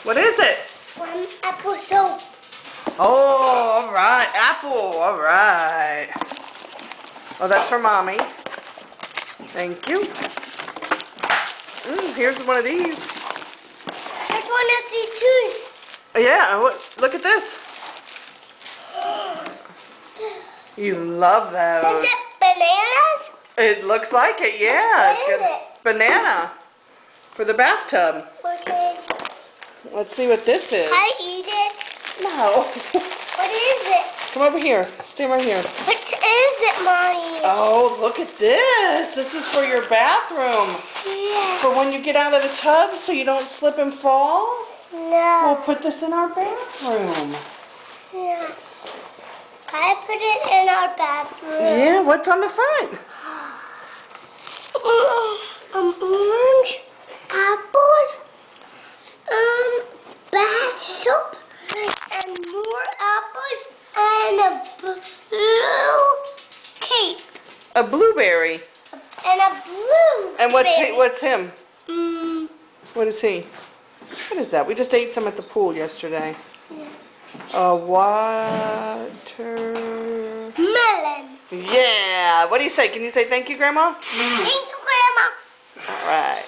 What is it? One apple soap. Oh, all right. Apple. All right. Oh, that's for Mommy. Thank you. Here's one of these. That's one of the juice. Yeah, look at this. You love those. Is it bananas? It looks like it, yeah. It's What is good. it? Banana for the bathtub. Okay. Let's see what this is. Can I eat it? No. What is it? Come over here. Stand right here. What is it, Mommy? Oh, look at this. This is for your bathroom. Yeah. For when you get out of the tub so you don't slip and fall. We'll No. put this in our bathroom. Yeah. Can I put it in our bathroom? Yeah, what's on the front? Orange, apples, bath soap, and more apples, and a blue cape, A blueberry. and a blue. And what's him? Mm, What is he? What is that? We just ate some at the pool yesterday. yeah. A water... Melon. Yeah. What do you say? Can you say thank you, Grandma? Thank you, Grandma. All right.